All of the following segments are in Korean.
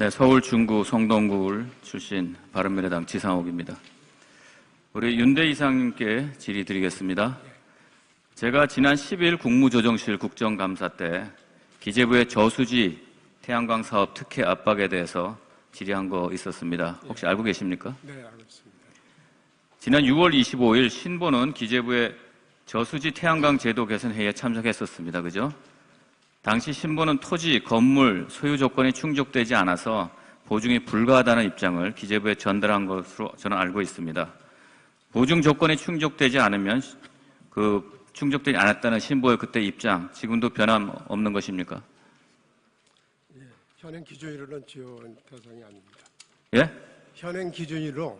네, 서울 중구 성동구울 출신 바른미래당 지상욱입니다. 우리 윤대 이사님께 질의 드리겠습니다. 제가 지난 10일 국무조정실 국정감사 때 기재부의 저수지 태양광 사업 특혜 압박에 대해서 질의한 거 있었습니다. 혹시 알고 계십니까? 네, 알고 있습니다. 지난 6월 25일 신보는 기재부의 저수지 태양광 제도 개선 회의에 참석했었습니다. 그죠? 당시 신보는 토지, 건물, 소유 조건이 충족되지 않아서 보증이 불가하다는 입장을 기재부에 전달한 것으로 저는 알고 있습니다. 보증 조건이 충족되지 않으면 충족되지 않았다는 신보의 그때 입장, 지금도 변함없는 것입니까? 예, 현행 기준으로는 지원 대상이 아닙니다. 예? 현행 기준으로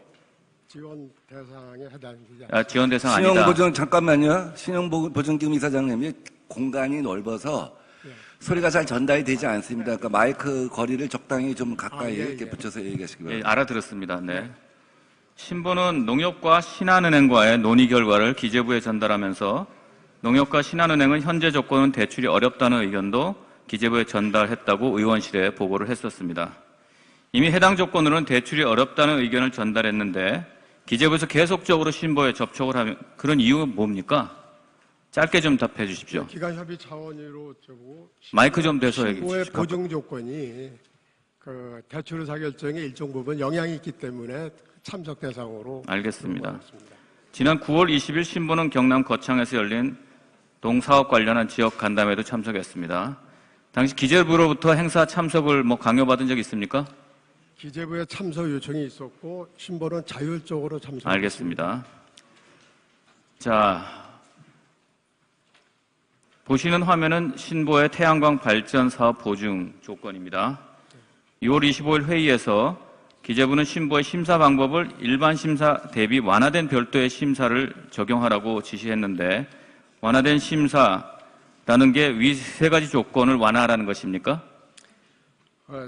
지원 대상에 해당되지 않습니다. 아, 지원 대상 아니다. 신용보증 잠깐만요. 신용보증기금 이사장님이 공간이 넓어서 소리가 잘 전달이 되지 않습니다. 그러니까 마이크 거리를 적당히 좀 가까이 이렇게 붙여서 얘기하시기 바랍니다. 예, 알아들었습니다. 네. 신보는 농협과 신한은행과의 논의 결과를 기재부에 전달하면서 농협과 신한은행은 현재 조건은 대출이 어렵다는 의견도 기재부에 전달했다고 의원실에 보고를 했었습니다. 이미 해당 조건으로는 대출이 어렵다는 의견을 전달했는데 기재부에서 계속적으로 신보에 접촉을 하면 그런 이유는 뭡니까? 짧게 좀 답해 주십시오. 기간협의 차원으로 저고 마이크 좀 대서 얘기해 신보의 주십시오. 보증 조건이 대출 의사 결정에 일정 부분 영향이 있기 때문에 참석 대상으로 알겠습니다. 넘어갔습니다. 지난 9월 20일 신보는 경남 거창에서 열린 동사업 관련한 지역 간담회도 참석했습니다. 당시 기재부로부터 행사 참석을 강요받은 적 있습니까? 기재부에 참석 요청이 있었고 신보는 자율적으로 참석했습니다. 알겠습니다. 자, 보시는 화면은 신보의 태양광 발전 사업 보증 조건입니다. 6월 25일 회의에서 기재부는 신보의 심사 방법을 일반 심사 대비 완화된 별도의 심사를 적용하라고 지시했는데 완화된 심사라는 게 위 세 가지 조건을 완화하라는 것입니까?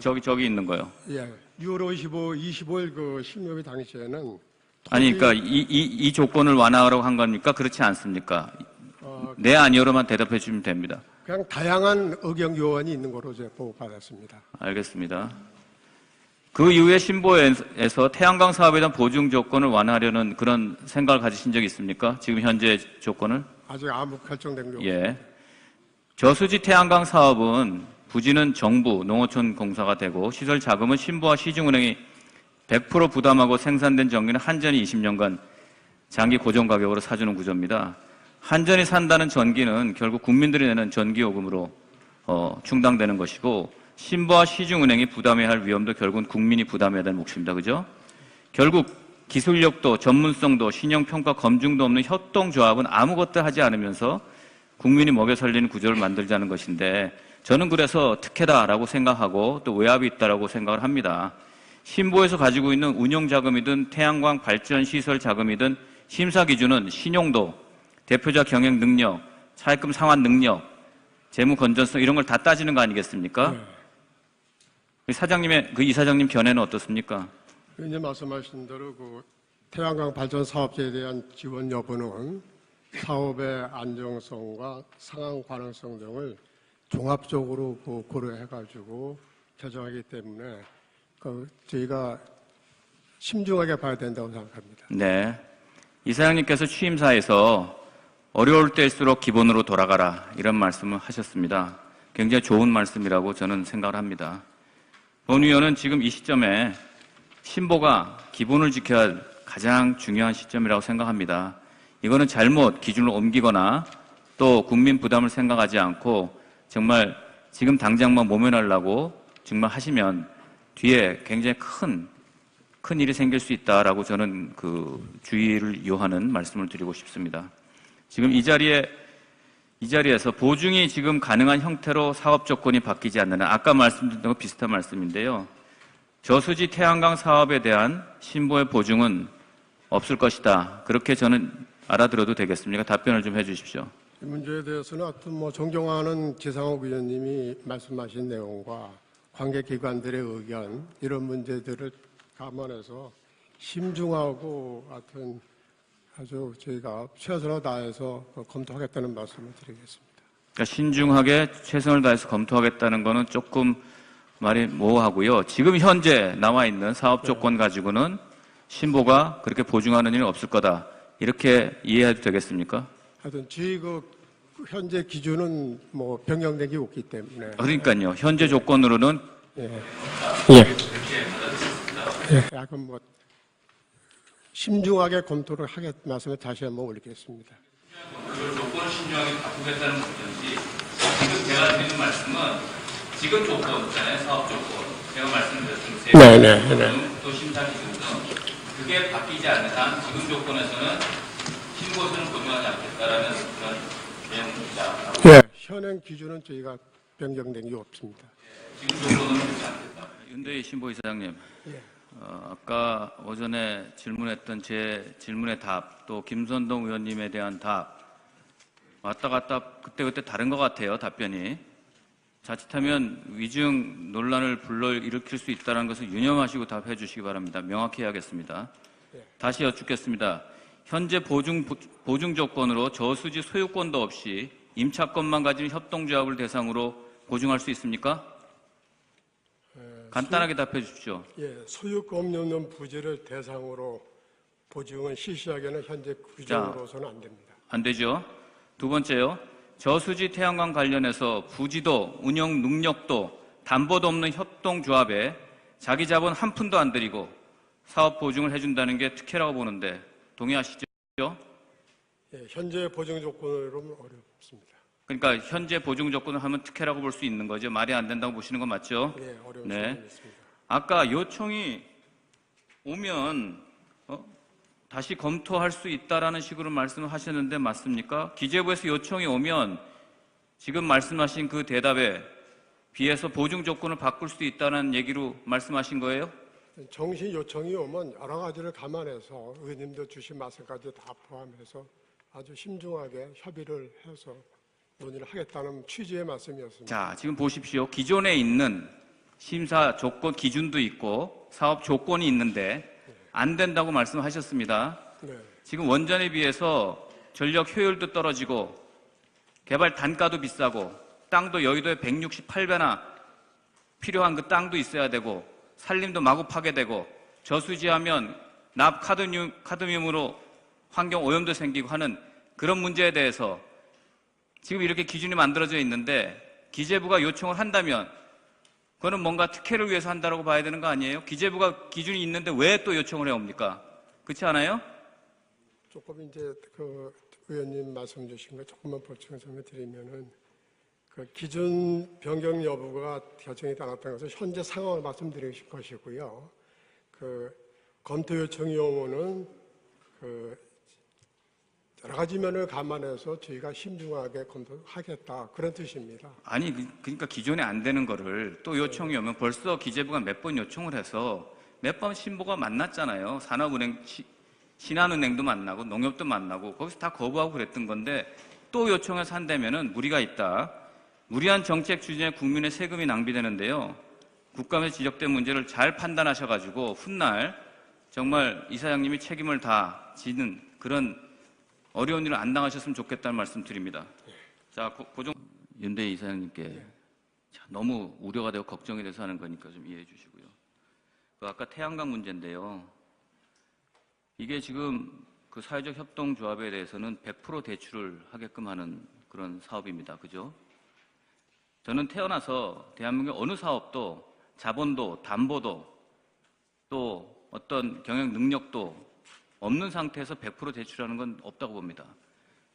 저기 있는 거요. 예, 6월 25일 그 심의회 당시에는 아니, 그러니까 이 조건을 완화하라고 한 겁니까? 그렇지 않습니까? 네, 아니요로만 대답해 주시면 됩니다. 그냥 다양한 의견 요원이 있는 거로 제가 보고받았습니다. 알겠습니다. 그 이후에 신보에서 태양광 사업에 대한 보증 조건을 완화하려는 그런 생각을 가지신 적이 있습니까? 지금 현재 조건을? 아직 아무 결정된 게 없습니다. 예. 저수지 태양광 사업은 부지는 정부, 농어촌 공사가 되고 시설 자금은 신보와 시중은행이 100% 부담하고 생산된 전기는 한전이 20년간 장기 고정 가격으로 사주는 구조입니다. 한전이 산다는 전기는 결국 국민들이 내는 전기요금으로 충당되는 것이고 신보와 시중은행이 부담해야 할 위험도 결국은 국민이 부담해야 되는 몫입니다. 그죠? 결국 기술력도 전문성도 신용평가 검증도 없는 협동조합은 아무것도 하지 않으면서 국민이 먹여 살리는 구조를 만들자는 것인데 저는 그래서 특혜다라고 생각하고 또 외압이 있다라고 생각을 합니다. 신보에서 가지고 있는 운용자금이든 태양광 발전 시설 자금이든 심사 기준은 신용도, 대표자 경영 능력, 차입금 상환 능력, 재무 건전성 이런 걸 다 따지는 거 아니겠습니까? 네. 사장님의 그 이사장님 견해는 어떻습니까? 이제 말씀하신 대로 그 태양광 발전 사업자에 대한 지원 여부는 사업의 안정성과 상황 가능성 등을 종합적으로 고려해가지고 결정하기 때문에 저희가 신중하게 봐야 된다고 생각합니다. 네. 이사장님께서 취임사에서 어려울 때일수록 기본으로 돌아가라 이런 말씀을 하셨습니다. 굉장히 좋은 말씀이라고 저는 생각을 합니다. 본 의원은 지금 이 시점에 신보가 기본을 지켜야 할 가장 중요한 시점이라고 생각합니다. 이거는 잘못 기준을 옮기거나 또 국민 부담을 생각하지 않고 정말 지금 당장만 모면하려고 정말 하시면 뒤에 굉장히 큰 일이 생길 수 있다라고 저는 주의를 요하는 말씀을 드리고 싶습니다. 지금 이 자리에서 보증이 지금 가능한 형태로 사업 조건이 바뀌지 않는 한 아까 말씀드린 거 비슷한 말씀인데요. 저수지 태양광 사업에 대한 신보의 보증은 없을 것이다. 그렇게 저는 알아들어도 되겠습니까? 답변을 좀 해주십시오. 이 문제에 대해서는 하여튼 존경하는 지상욱 의원님이 말씀하신 내용과 관계기관들의 의견 이런 문제들을 감안해서 심중하고 하여튼 아주 저희가 최선을 다해서 검토하겠다는 말씀을 드리겠습니다. 그러니까 신중하게 최선을 다해서 검토하겠다는 거는 조금 말이 모호하고요. 지금 현재 나와 있는 사업 조건 가지고는 신보가 그렇게 보증하는 일은 없을 거다. 이렇게 이해해도 되겠습니까? 하여튼 저희 그 현재 기준은 뭐 변경된 게 없기 때문에. 그러니까요. 현재 조건으로는 예. 예. 약간 뭐 심중하게 검토를 하겠 말씀을 다시 한번 올리겠습니다. 그 조건을 신중하게 바꾸겠다는 것인지 지금 제가 드리는 말씀은 지금 조건 있잖아요. 사업 조건. 제가 말씀드렸습니다. 네네. 또 심사 기준 등 그게 바뀌지 않는 한 지금 조건에서는 신고서는 보증하지 않겠다라는 그런 내용입니다. 예. 현행 기준은 저희가 변경된 게 없습니다. 지금 조건은 그렇지 않겠다. 윤대희 신보이사장님. 예. 아까 오전에 질문했던 제 질문의 답, 또 김선동 의원님에 대한 답, 왔다 갔다 그때그때 다른 것 같아요, 답변이. 자칫하면 위증 논란을 불러일으킬 수 있다는 것을 유념하시고 답해 주시기 바랍니다. 명확히 해야겠습니다. 다시 여쭙겠습니다. 현재 보증 조건으로 저수지 소유권도 없이 임차권만 가진 협동조합을 대상으로 보증할 수 있습니까? 간단하게 답해 주십시오. 예, 소유권 없는 부지를 대상으로 보증은 실시하기에는 현재 규정으로서는 안 됩니다. 안 되죠. 두 번째요. 저수지 태양광 관련해서 부지도 운영 능력도 담보도 없는 협동조합에 자기 자본 한 푼도 안 들이고 사업 보증을 해준다는 게 특혜라고 보는데 동의하시죠? 예, 현재 보증 조건으로는 어렵습니다. 그러니까 현재 보증 조건을 하면 특혜라고 볼 수 있는 거죠. 말이 안 된다고 보시는 건 맞죠? 예, 어려운 네. 점이 있습니다. 아까 요청이 오면 다시 검토할 수 있다라는 식으로 말씀을 하셨는데 맞습니까? 기재부에서 요청이 오면 지금 말씀하신 그 대답에 비해서 보증 조건을 바꿀 수 있다는 얘기로 말씀하신 거예요? 정시 요청이 오면 여러 가지를 감안해서 의원님도 주신 말씀까지 다 포함해서 아주 신중하게 협의를 해서 논의를 하겠다는 취지의 말씀이었습니다. 자, 지금 보십시오. 기존에 있는 심사 조건 기준도 있고 사업 조건이 있는데 안 된다고 말씀하셨습니다. 네. 지금 원전에 비해서 전력 효율도 떨어지고 개발 단가도 비싸고 땅도 여의도에 168배나 필요한 그 땅도 있어야 되고 산림도 마구 파괴되고 저수지하면 납 카드뮴으로 환경 오염도 생기고 하는 그런 문제에 대해서 지금 이렇게 기준이 만들어져 있는데 기재부가 요청을 한다면 그거는 뭔가 특혜를 위해서 한다고 봐야 되는 거 아니에요? 기재부가 기준이 있는데 왜 또 요청을 해옵니까? 그렇지 않아요? 조금 이제 그 의원님 말씀 주신 거 조금만 보충을 좀 드리면은 그 기준 변경 여부가 결정이 나왔다는 것은 현재 상황을 말씀드리실 것이고요. 그 검토 요청이 오면은 그 여러 가지 면을 감안해서 저희가 신중하게 검토하겠다 그런 뜻입니다. 아니 그러니까 기존에 안 되는 거를 또 요청이 오면 벌써 기재부가 몇 번 요청을 해서 몇 번 신보가 만났잖아요. 산업은행, 신한은행도 만나고 농협도 만나고 거기서 다 거부하고 그랬던 건데 또 요청해서 한다면은 무리가 있다. 무리한 정책 추진에 국민의 세금이 낭비되는데요. 국감에서 지적된 문제를 잘 판단하셔가지고 훗날 정말 이사장님이 책임을 다 지는 그런 어려운 일을 안 당하셨으면 좋겠다는 말씀 드립니다. 자, 윤대희 이사장님께 너무 우려가 되고 걱정이 돼서 하는 거니까 좀 이해해 주시고요. 그 아까 태양광 문제인데요. 이게 지금 그 사회적 협동조합에 대해서는 100% 대출을 하게끔 하는 그런 사업입니다. 그죠? 저는 태어나서 대한민국 어느 사업도 자본도 담보도 또 어떤 경영 능력도 없는 상태에서 100% 대출하는 건 없다고 봅니다.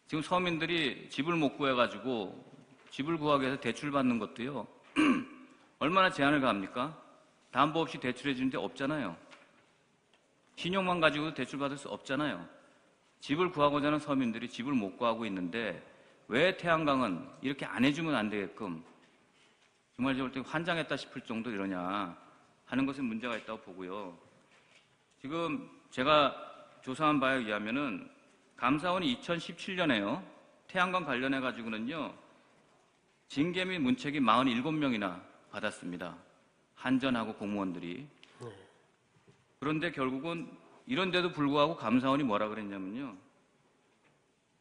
지금 서민들이 집을 못 구해가지고 집을 구하기 위해서 대출 받는 것도요. 얼마나 제한을 가합니까? 담보 없이 대출해 주는 데 없잖아요. 신용만 가지고도 대출 받을 수 없잖아요. 집을 구하고자 하는 서민들이 집을 못 구하고 있는데 왜 태양광은 이렇게 안 해주면 안 되게끔 정말 저럴 때 환장했다 싶을 정도 이러냐 하는 것에 문제가 있다고 보고요. 지금 제가 조사한 바에 의하면은 감사원이 2017년에요. 태양광 관련해 가지고는요. 징계 및 문책이 47명이나 받았습니다. 한전하고 공무원들이. 그런데 결국은 이런데도 불구하고 감사원이 뭐라 그랬냐면요.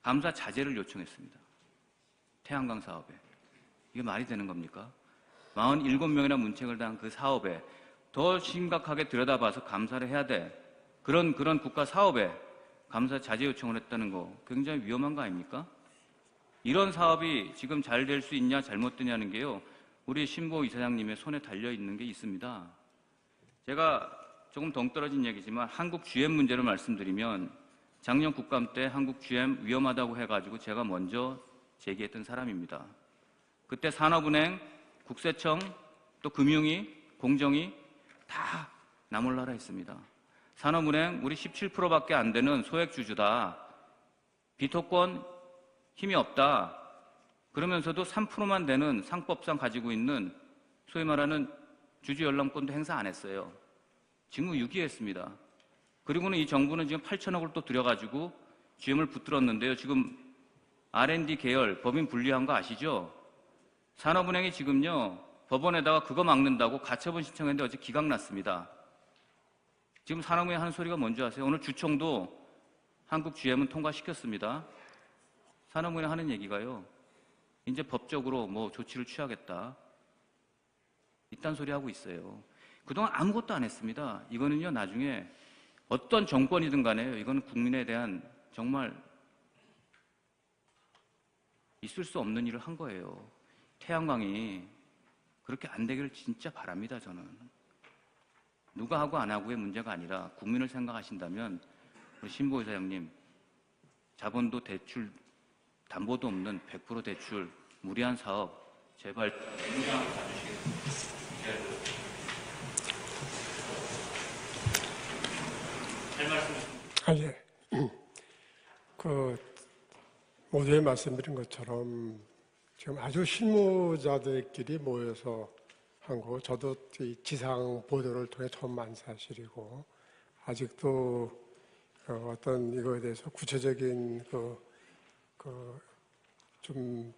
감사 자제를 요청했습니다. 태양광 사업에. 이게 말이 되는 겁니까? 47명이나 문책을 당한 그 사업에 더 심각하게 들여다봐서 감사를 해야 돼. 그런 국가 사업에 감사 자제 요청을 했다는 거 굉장히 위험한 거 아닙니까? 이런 사업이 지금 잘 될 수 있냐 잘못되냐는 게요, 우리 신보 이사장님의 손에 달려 있는 게 있습니다. 제가 조금 동떨어진 얘기지만 한국 GM 문제를 말씀드리면, 작년 국감 때 한국 GM 위험하다고 해가지고 제가 먼저 제기했던 사람입니다. 그때 산업은행, 국세청, 또 금융위, 공정위 다 나 몰라라 했습니다. 산업은행 우리 17%밖에 안 되는 소액주주다. 비토권 힘이 없다. 그러면서도 3%만 되는 상법상 가지고 있는 소위 말하는 주주 열람권도 행사 안 했어요. 직무 유기했습니다. 그리고는 이 정부는 지금 8천억을 또 들여가지고 GM을 붙들었는데요. 지금 R&D 계열 법인 분리한 거 아시죠? 산업은행이 지금요, 법원에다가 그거 막는다고 가처분 신청했는데 어제 기각 났습니다. 지금 산업은행 하는 소리가 뭔지 아세요? 오늘 주총도 한국 GM은 통과시켰습니다. 산업은행 하는 얘기가요, 이제 법적으로 뭐 조치를 취하겠다. 이딴 소리 하고 있어요. 그동안 아무것도 안 했습니다. 이거는요, 나중에 어떤 정권이든 간에요, 이거는 국민에 대한 정말 있을 수 없는 일을 한 거예요. 태양광이 그렇게 안 되기를 진짜 바랍니다, 저는. 누가 하고 안 하고의 문제가 아니라 국민을 생각하신다면 우리 신보 이사장님, 자본도 대출, 담보도 없는 100% 대출, 무리한 사업 제발 대중량을 가주시겠습니다. 할 말씀. 예. 모두에 말씀드린 것처럼 지금 아주 실무자들끼리 모여서 한 거, 저도 이 지상 보도를 통해 처음 한 사실이고, 아직도 어떤 이거에 대해서 구체적인 좀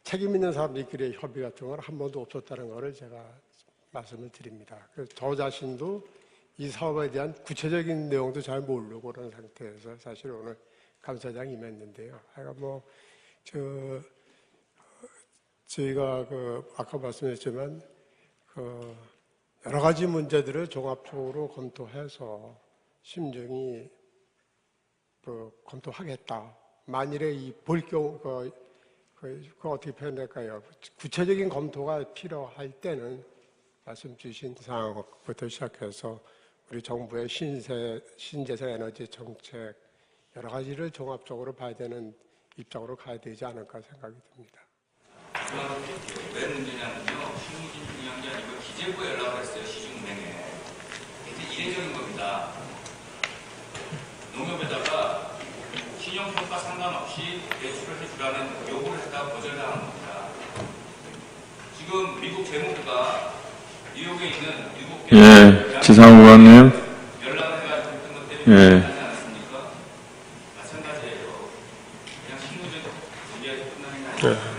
책임 있는 사람들끼리의 협의 같은 건 한 번도 없었다는 것을 제가 말씀을 드립니다. 그래서 저 자신도 이 사업에 대한 구체적인 내용도 잘 모르고 그런 상태에서 사실 오늘 감사장 임했는데요. 하여간 저희가 아까 말씀했지만 여러 가지 문제들을 종합적으로 검토해서 심중히 검토하겠다. 만일에 볼 경우 어떻게 표현할까요? 구체적인 검토가 필요할 때는 말씀 주신 사항부터 시작해서 우리 정부의 신재생 에너지 정책 여러 가지를 종합적으로 봐야 되는 입장으로 가야 되지 않을까 생각이 듭니다. 왜 문제냐면요, 신무진 중요한 게 아니고 기재부에 연락을 했어요, 시중은행에. 근데 이례적인 겁니다. 농협에다가 신용평가 상관없이 대출을 해주라는 요구를 했다가 거절당한 겁니다. 지금 미국 재무부가 뉴욕에 있는 7개 지상우 의원님. 연락을 해가지고 했던 것 때문에 하지 않았습니까? 마찬가지예요. 그냥 실무적 문제에서 끝나는 게 아니라